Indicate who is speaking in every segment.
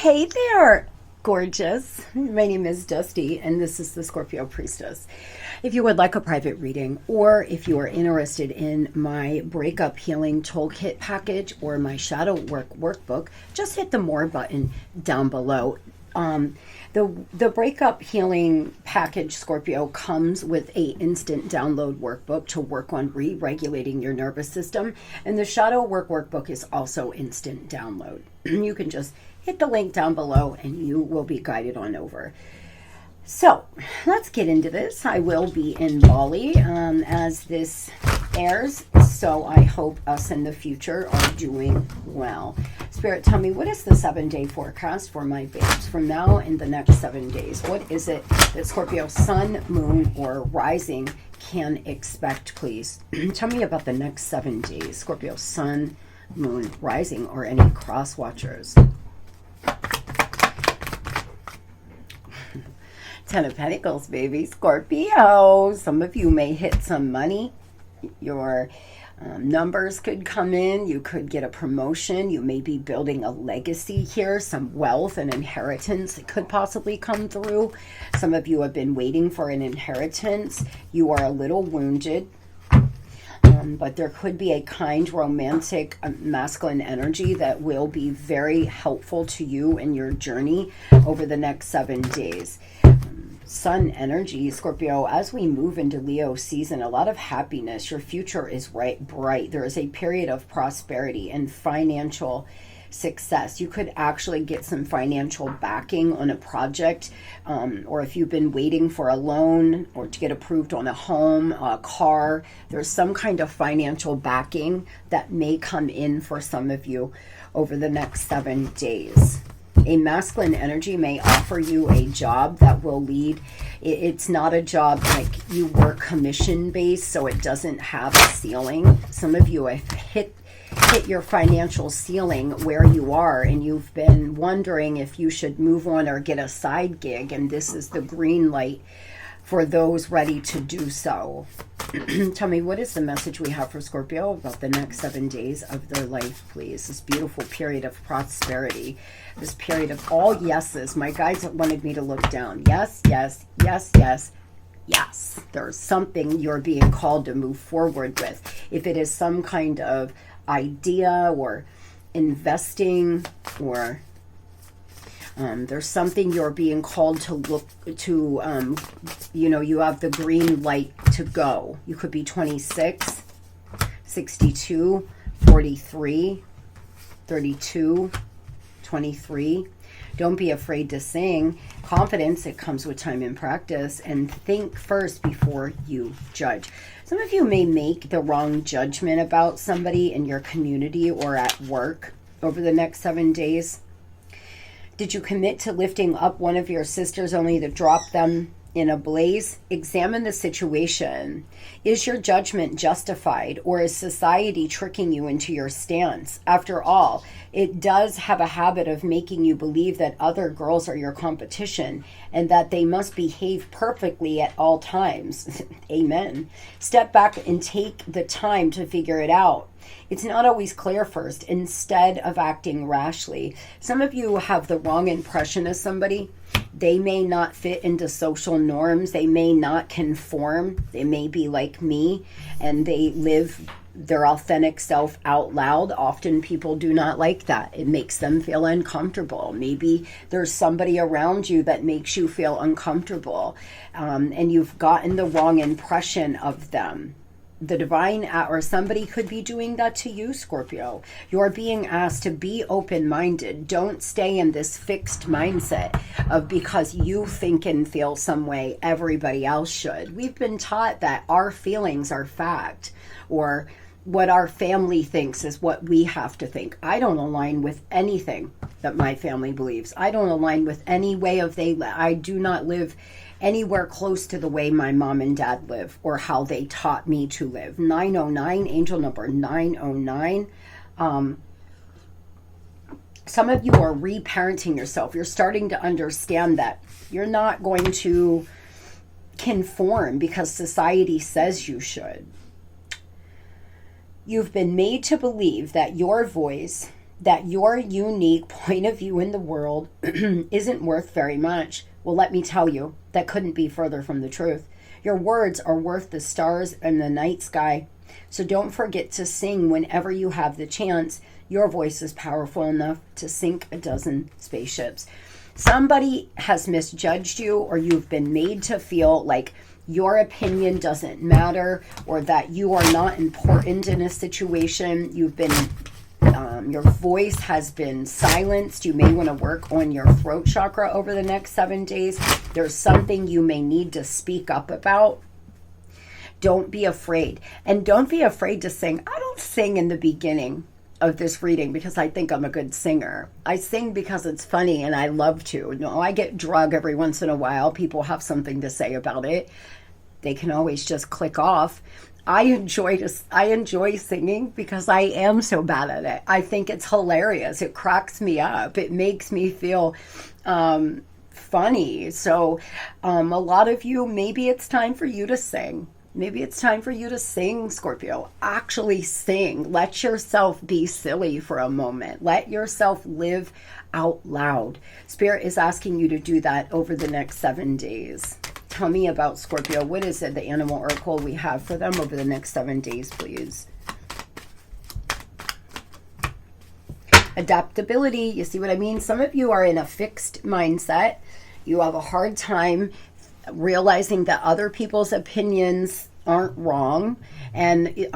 Speaker 1: Hey there, gorgeous. My name is Dusty, and this is the Scorpiopriestess. If you would like a private reading, or if you are interested in my breakup healing toolkit package or my shadow work workbook, just hit the more button down below. The breakup healing package, Scorpio, comes with a instant download workbook to work on re-regulating your nervous system, and the shadow work workbook is also instant download. You can just hit the link down below and you will be guided on over. So let's get into this. I will be in Bali as this airs, so I hope us in the future are doing well. Spirit, tell me, what is the 7-day forecast for my babes from now in the next 7 days? What is it that Scorpio sun, moon, or rising can expect, please? Tell me about the next 7 days. Scorpio sun, moon, rising, or any cross watchers. Ten of Pentacles, baby. Scorpio. Some of you may hit some money. Your numbers could come in. You could get a promotion. You may be building a legacy here. Some wealth and inheritance could possibly come through. Some of you have been waiting for an inheritance. You are a little wounded. But there could be a kind, romantic, masculine energy that will be very helpful to you in your journey over the next 7 days. Sun energy, Scorpio, as we move into Leo season, a lot of happiness. Your future is bright. There is a period of prosperity and financial success. You could actually get some financial backing on a project, or if you've been waiting for a loan or to get approved on a home, a car, there's some kind of financial backing that may come in for some of you over the next 7 days. A masculine energy may offer you a job that will lead. It's not a job like you work commission based, so it doesn't have a ceiling. Some of you have hit your financial ceiling where you are, and you've been wondering if you should move on or get a side gig, and this is the green light for those ready to do so. Tell me, what is the message we have for Scorpio about the next 7 days of their life, please? This beautiful period of prosperity, this period of all yeses. My guides wanted me to look down. Yes, yes, yes, yes, yes. There's something you're being called to move forward with. If it is some kind of idea or investing, or there's something you're being called to look to, you have the green light to go. You could be 26, 62, 43, 32, 23. Don't be afraid to sing. Confidence, it comes with time and practice. And think first before you judge. Some of you may make the wrong judgment about somebody in your community or at work over the next 7 days. Did you commit to lifting up one of your sisters only to drop them in a blaze? Examine the situation. Is your judgment justified, or is society tricking you into your stance? After all, it does have a habit of making you believe that other girls are your competition and that they must behave perfectly at all times. Amen. Step back and take the time to figure it out. It's not always clear first, instead of acting rashly. Some of you have the wrong impression of somebody. They may not fit into social norms. They may not conform. They may be like me, and they live their authentic self out loud. Often people do not like that. It makes them feel uncomfortable. Maybe there's somebody around you that makes you feel uncomfortable, and you've gotten the wrong impression of them. The divine, or somebody could be doing that to you, Scorpio. You're being asked to be open-minded. Don't stay in this fixed mindset of because you think and feel some way, everybody else should. We've been taught that our feelings are fact, or what our family thinks is what we have to think. I don't align with anything that my family believes. I don't align with any way of I do not live anywhere close to the way my mom and dad live or how they taught me to live. 909, angel number 909. Some of you are reparenting yourself. You're starting to understand that you're not going to conform because society says you should. You've been made to believe that your voice, that your unique point of view in the world isn't worth very much. Well, let me tell you, that couldn't be further from the truth. Your words are worth the stars in the night sky. So don't forget to sing whenever you have the chance. Your voice is powerful enough to sink a dozen spaceships. Somebody has misjudged you, or you've been made to feel like your opinion doesn't matter, or that you are not important in a situation. You've been your voice has been silenced. You may want to work on your throat chakra over the next 7 days. There's something you may need to speak up about. Don't be afraid. And don't be afraid to sing. I don't sing in the beginning of this reading because I think I'm a good singer. I sing because it's funny and I love to. No, I get drug every once in a while. People have something to say about it. They can always just click off. I enjoy singing because I am so bad at it. I think it's hilarious. It cracks me up. It makes me feel funny. So a lot of you, maybe it's time for you to sing. Maybe it's time for you to sing, Scorpio. Actually sing. Let yourself be silly for a moment. Let yourself live out loud. Spirit is asking you to do that over the next 7 days. Tell me about Scorpio. What is it, the animal oracle we have for them over the next 7 days, please? Adaptability. You see what I mean? Some of you are in a fixed mindset. You have a hard time realizing that other people's opinions aren't wrong, and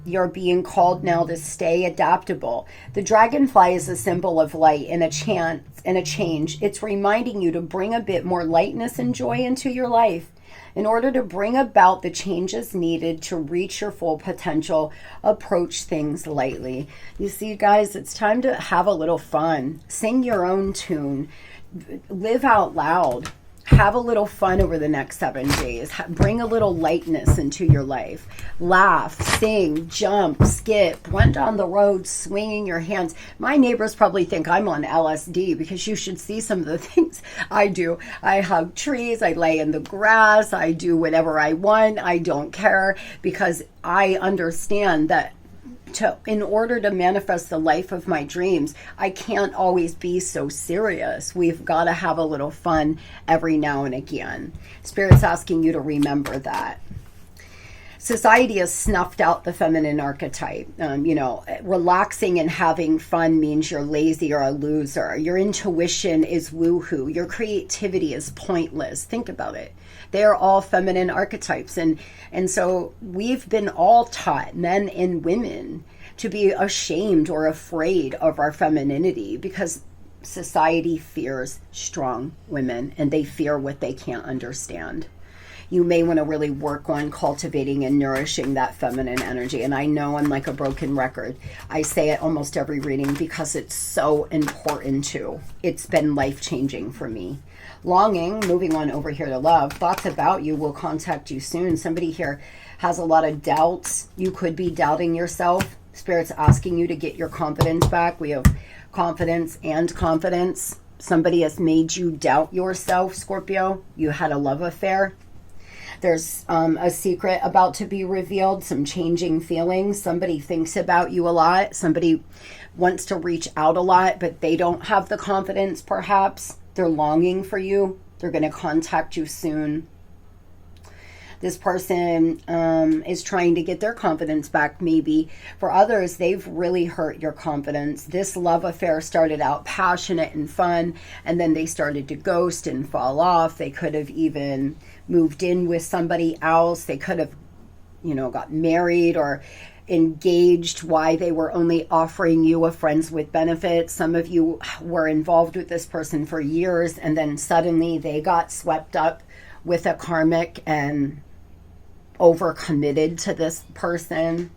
Speaker 1: you're being called now to stay adaptable. The dragonfly is a symbol of light and a chance and a change. It's reminding you to bring a bit more lightness and joy into your life. In order to bring about the changes needed to reach your full potential, approach things lightly. You see, guys, it's time to have a little fun. Sing your own tune. Live out loud. Have a little fun over the next 7 days. Bring a little lightness into your life. Laugh, sing, jump, skip, run down the road, swinging your hands. My neighbors probably think I'm on LSD because you should see some of the things I do. I hug trees. I lay in the grass. I do whatever I want. I don't care because I understand that in order to manifest the life of my dreams, I can't always be so serious. We've got to have a little fun every now and again. Spirit's asking you to remember that. Society has snuffed out the feminine archetype. Relaxing and having fun means you're lazy or a loser. Your intuition is woohoo. Your creativity is pointless. Think about it. They're all feminine archetypes. And so we've been all taught, men and women, to be ashamed or afraid of our femininity because society fears strong women and they fear what they can't understand. You may want to really work on cultivating and nourishing that feminine energy. And I know I'm like a broken record. I say it almost every reading because it's so important too. It's been life-changing for me. Longing, moving on over here to love. Thoughts about you will contact you soon. Somebody here has a lot of doubts. You could be doubting yourself. Spirit's asking you to get your confidence back. We have confidence and confidence. Somebody has made you doubt yourself, Scorpio. You had a love affair. There's a secret about to be revealed, some changing feelings. Somebody thinks about you a lot. Somebody wants to reach out a lot, but they don't have the confidence, perhaps. They're longing for you. They're going to contact you soon. This person is trying to get their confidence back, maybe. For others, they've really hurt your confidence. This love affair started out passionate and fun, and then they started to ghost and fall off. They could have even moved in with somebody else. They could have, got married or engaged while they were only offering you a friends with benefits. Some of you were involved with this person for years, and then suddenly they got swept up with a karmic and overcommitted to this person.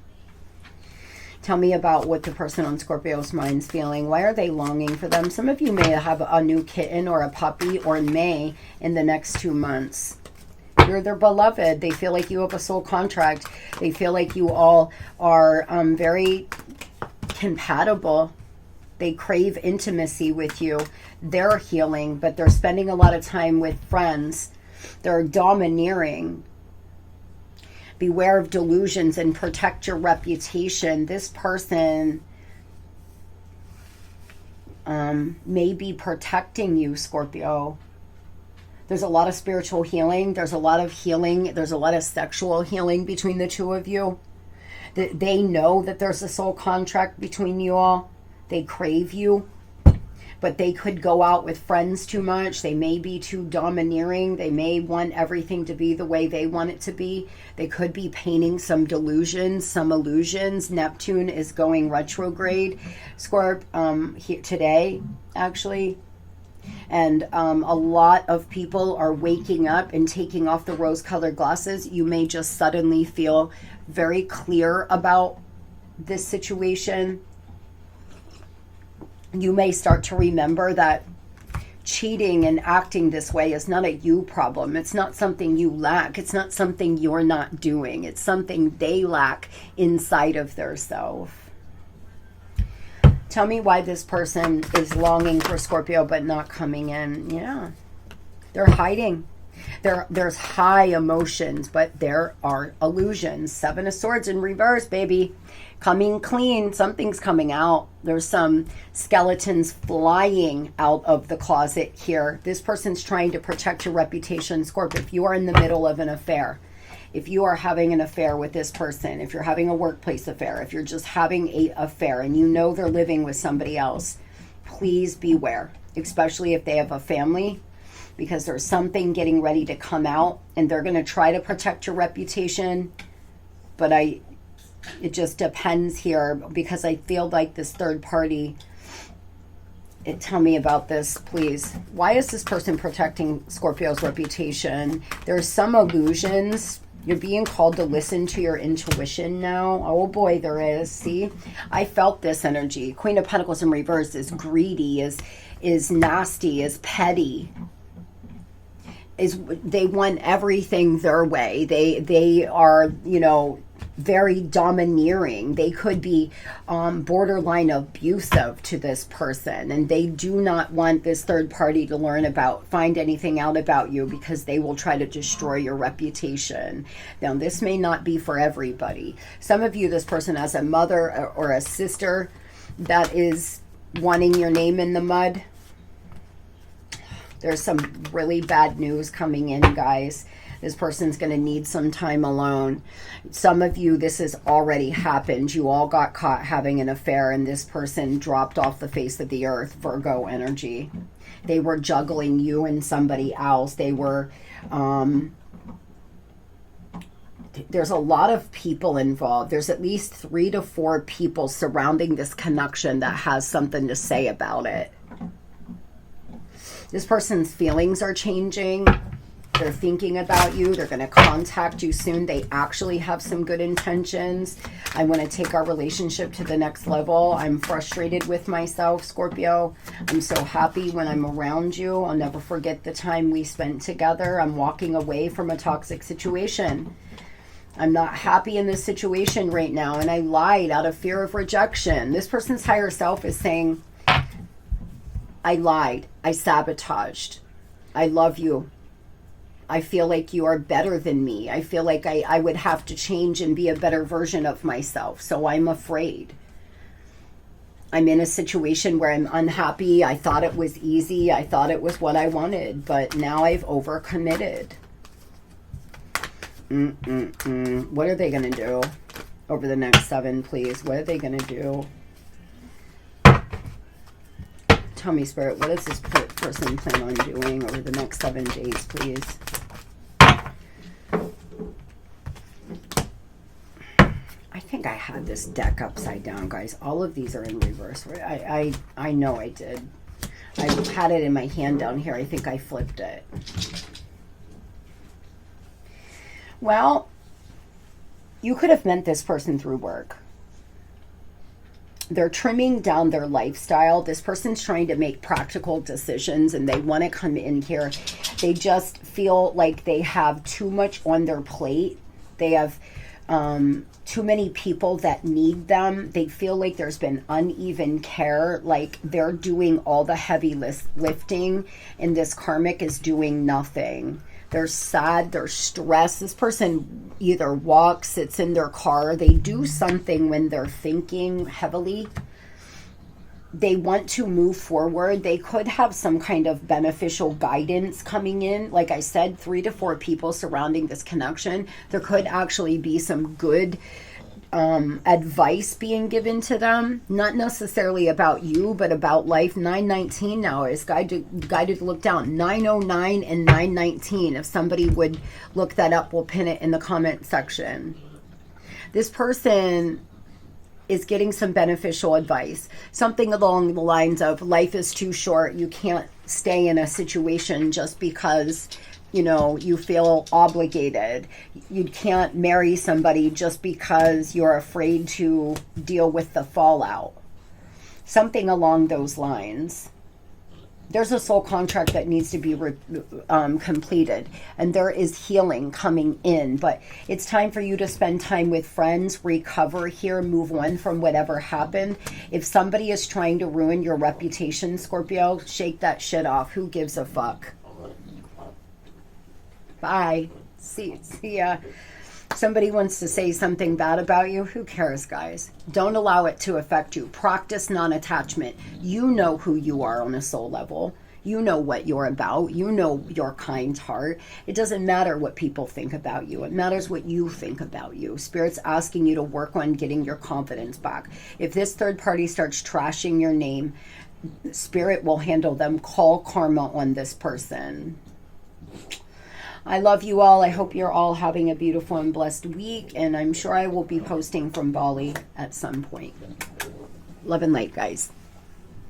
Speaker 1: Tell me about what the person on Scorpio's mind's feeling. Why are they longing for them? Some of you may have a new kitten or a puppy or may in the next 2 months. You're their beloved. They feel like you have a soul contract. They feel like you all are very compatible. They crave intimacy with you. They're healing, but they're spending a lot of time with friends. They're domineering. Beware of delusions and protect your reputation. This person may be protecting you, Scorpio. There's a lot of spiritual healing. There's a lot of healing. There's a lot of sexual healing between the two of you. They know that there's a soul contract between you all. They crave you. But they could go out with friends too much. They may be too domineering. They may want everything to be the way they want it to be. They could be painting some delusions, some illusions. Neptune is going retrograde, here today, actually. And a lot of people are waking up and taking off the rose-colored glasses. You may just suddenly feel very clear about this situation. You may start to remember that cheating and acting this way is not a you problem. It's not something you lack. It's not something you're not doing. It's something they lack inside of their self. Tell me why this person is longing for Scorpio but not coming in. Yeah, they're hiding. There's high emotions, but there are illusions. Seven of Swords in reverse, baby. Coming clean. Something's coming out. There's some skeletons flying out of the closet here. This person's trying to protect your reputation, Scorpio. If you are in the middle of an affair, if you are having an affair with this person, if you're having a workplace affair, if you're just having an affair and you know they're living with somebody else, please beware, especially if they have a family, because there's something getting ready to come out and they're going to try to protect your reputation. But it just depends here, because I feel like this third party, tell me about this, please. Why is this person protecting Scorpio's reputation? There's some illusions. You're being called to listen to your intuition now. Oh boy, there is. See, I felt this energy. Queen of Pentacles in reverse is greedy, is nasty, is petty. They want everything their way. They are, very domineering. They could be borderline abusive to this person, and they do not want this third party to find anything out about you, because they will try to destroy your reputation. Now, this may not be for everybody. Some of you, this person has a mother or a sister that is wanting your name in the mud. There's some really bad news coming in, guys. This person's going to need some time alone. Some of you, this has already happened. You all got caught having an affair and this person dropped off the face of the earth. Virgo energy. They were juggling you and somebody else. They were... there's a lot of people involved. There's at least 3 to 4 people surrounding this connection that has something to say about it. This person's feelings are changing. They're thinking about you. They're going to contact you soon. They actually have some good intentions. I want to take our relationship to the next level. I'm frustrated with myself, Scorpio. I'm so happy when I'm around you. I'll never forget the time we spent together. I'm walking away from a toxic situation. I'm not happy in this situation right now, and I lied out of fear of rejection. This person's higher self is saying, I lied. I sabotaged. I love you. I feel like you are better than me. I feel like I would have to change and be a better version of myself. So I'm afraid. I'm in a situation where I'm unhappy. I thought it was easy. I thought it was what I wanted. But now I've overcommitted. What are they going to do over the next 7, please? What are they going to do? Tell me, Spirit, what does this person plan on doing over the next 7 days, please? I think I had this deck upside down, guys. All of these are in reverse. I know I did. I had it in my hand down here. I think I flipped it. Well, you could have met this person through work. They're trimming down their lifestyle. This person's trying to make practical decisions and they want to come in here. They just feel like they have too much on their plate. They have too many people that need them. They feel like there's been uneven care, like they're doing all the heavy lifting and this karmic is doing nothing. They're sad, they're stressed. This person either walks, sits in their car. They do something when they're thinking heavily. they want to move forward. They could have some kind of beneficial guidance coming in. Like I said, 3 to 4 people surrounding this connection. There could actually be some good advice being given to them, not necessarily about you, but about life. 919 now is guided to look down. 909 and 919. If somebody would look that up, we'll pin it in the comment section. This person is getting some beneficial advice. Something along the lines of, life is too short. You can't stay in a situation just because, you know, you feel obligated. You can't marry somebody just because you're afraid to deal with the fallout. Something along those lines. There's a soul contract that needs to be completed, and there is healing coming in, but it's time for you to spend time with friends, recover here, move on from whatever happened. If somebody is trying to ruin your reputation, Scorpio, shake that shit off. Who gives a fuck? Bye. See ya. Somebody wants to say something bad about you. Who cares, guys? Don't allow it to affect you. Practice non-attachment. You know who you are on a soul level. You know what you're about. You know your kind heart. It doesn't matter what people think about you. It matters what you think about you. Spirit's asking you to work on getting your confidence back. If this third party starts trashing your name, Spirit will handle them. Call karma on this person. I love you all. I hope you're all having a beautiful and blessed week. And I'm sure I will be posting from Bali at some point. Love and light, guys.